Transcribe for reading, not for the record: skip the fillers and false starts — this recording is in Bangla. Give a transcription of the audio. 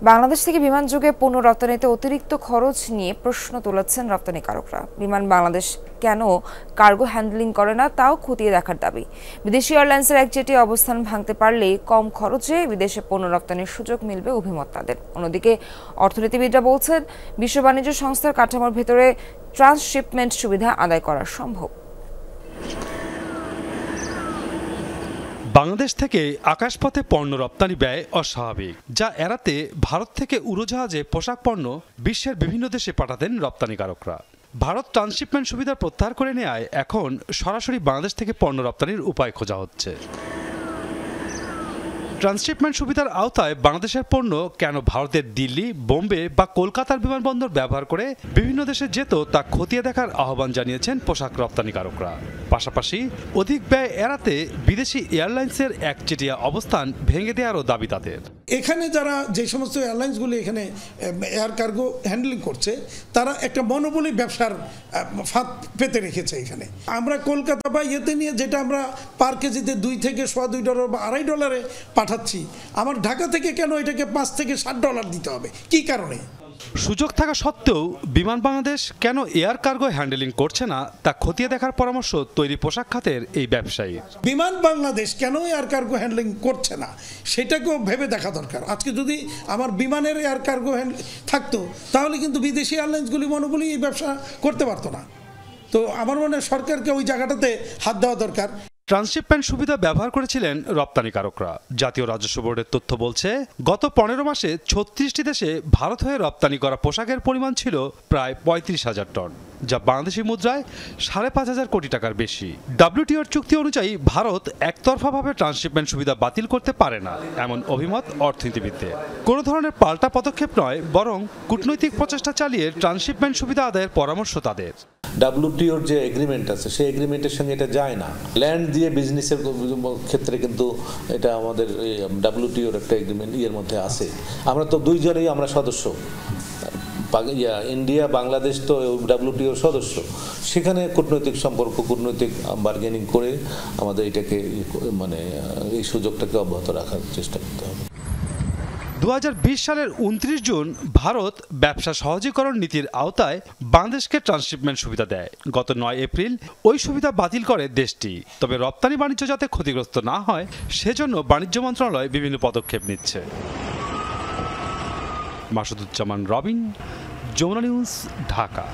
বাংলাদেশ থেকে বিমান যোগে পণ্য রপ্তানিতে অতিরিক্ত খরচ নিয়ে প্রশ্ন তুলেছেন রপ্তানিকারকরা। বিমান বাংলাদেশ কেন কার্গো হ্যান্ডলিং করে না তাও খতিয়ে দেখার দাবি। বিদেশি এয়ারলাইন্সের একচেটি অবস্থান ভাঙতে পারলেই কম খরচে বিদেশে পণ্য রপ্তানির সুযোগ মিলবে অভিমত তাদের। অন্যদিকে অর্থনীতিবিদরা বলছেন বিশ্ব বাণিজ্য সংস্থার কাঠামোর ভেতরে ট্রান্সশিপমেন্ট সুবিধা আদায় করা সম্ভব। বাংলাদেশ থেকে আকাশপথে পণ্য রপ্তানি ব্যয় অস্বাভাবিক, যা এড়াতে ভারত থেকে উড়োজাহাজে পোশাক পণ্য বিশ্বের বিভিন্ন দেশে পাঠাতেন রপ্তানিকারকরা। ভারত ট্রান্সশিপমেন্ট সুবিধা প্রত্যাহার করে নেওয়ায় এখন সরাসরি বাংলাদেশ থেকে পণ্য রপ্তানির উপায় খোঁজা হচ্ছে। ট্রান্সশিপমেন্ট সুবিধার আওতায় বাংলাদেশের পণ্য কেন ভারতের দিল্লি, বোম্বে বা কলকাতার বিমানবন্দর ব্যবহার করে বিভিন্ন দেশে যেত তা খতিয়ে দেখার আহ্বান জানিয়েছেন পোশাক রপ্তানিকারকরা। পাশাপাশি অধিক ব্যয় এড়াতে বিদেশি এয়ারলাইন্সের একচেটিয়া অবস্থান ভেঙে দেওয়ারও দাবি তাদের। এখানে যারা যে সমস্ত এয়ারলাইন্সগুলি এখানে এয়ার কার্গো হ্যান্ডলিং করছে তারা একটা মনোবলী ব্যবসার ফাঁদ পেতে রেখেছে। এখানে আমরা কলকাতা বা ইয়েতে নিয়ে যেটা আমরা পার কেজিতে $2 থেকে $2.25 বা $2.5 পাঠাচ্ছি, আমার ঢাকা থেকে কেন এটাকে $5 থেকে $7 দিতে হবে? কি কারণে? সুযোগ থাকা সত্ত্বেও বিমান বাংলাদেশ কেন এয়ার কার্গো হ্যান্ডেলিং করছে না তা খতিয়ে দেখার পরামর্শ তৈরি পোশাক খাতের এই ব্যবসায়ী। বিমান বাংলাদেশ কেন এয়ার কার্গো হ্যান্ডলিং করছে না সেটাকেও ভেবে দেখা দরকার। আজকে যদি আমার বিমানের এয়ার কার্গো থাকতো তাহলে কিন্তু বিদেশি এয়ারলাইন্সগুলি মনোবলি এই ব্যবসা করতে পারতো না। তো আমার মনে হয় সরকারকে ওই জায়গাটাতে হাত দেওয়া দরকার। ট্রান্সশিপমেন্ট সুবিধা ব্যবহার করেছিলেন রপ্তানিকারকরা। জাতীয় রাজস্ব বোর্ডের তথ্য বলছে, গত 15 মাসে 36টি দেশে ভারত হয়ে রপ্তানি করা পোশাকের পরিমাণ ছিল প্রায় 35,000 টন, যা বাংলাদেশি মুদ্রায় 5,500 কোটি টাকার বেশি। WTOর চুক্তি অনুযায়ী ভারত একতরফাভাবে ট্রান্সশিপমেন্ট সুবিধা বাতিল করতে পারে না, এমন অভিমত অর্থনীতিবিদদের। কোনো ধরনের পাল্টা পদক্ষেপ নয়, বরং কূটনৈতিক প্রচেষ্টা চালিয়ে ট্রান্সশিপমেন্ট সুবিধা আদায়ের পরামর্শ তাদের। WTOর যে এগ্রিমেন্ট আছে সেই এগ্রিমেন্টের সঙ্গে এটা যায় না। ল্যান্ড দিয়ে বিজনেসের ক্ষেত্রে কিন্তু এটা আমাদের WTOর একটা এগ্রিমেন্ট এর মধ্যে আছে। আমরা তো দুইজনেই আমরা সদস্য, ইন্ডিয়া বাংলাদেশ তো WTOর সদস্য। সেখানে কূটনৈতিক সম্পর্ক, কূটনৈতিক বার্গেনিং করে আমাদের এটাকে মানে এই সুযোগটাকে অব্যাহত রাখার চেষ্টা করতে হবে। 2020 সালের 29 জুন ভারত ব্যবসা সহজীকরণ নীতির আওতায় বাংলাদেশকে ট্রান্সশিপমেন্ট সুবিধা দেয়। গত 9 এপ্রিল ওই সুবিধা বাতিল করে দেশটি। তবে রপ্তানি বাণিজ্য যাতে ক্ষতিগ্রস্ত না হয় সেজন্য বাণিজ্য মন্ত্রণালয় বিভিন্ন পদক্ষেপ নিচ্ছে। মাসুদুজ্জামান রবিন, যমুনা নিউজ, ঢাকা।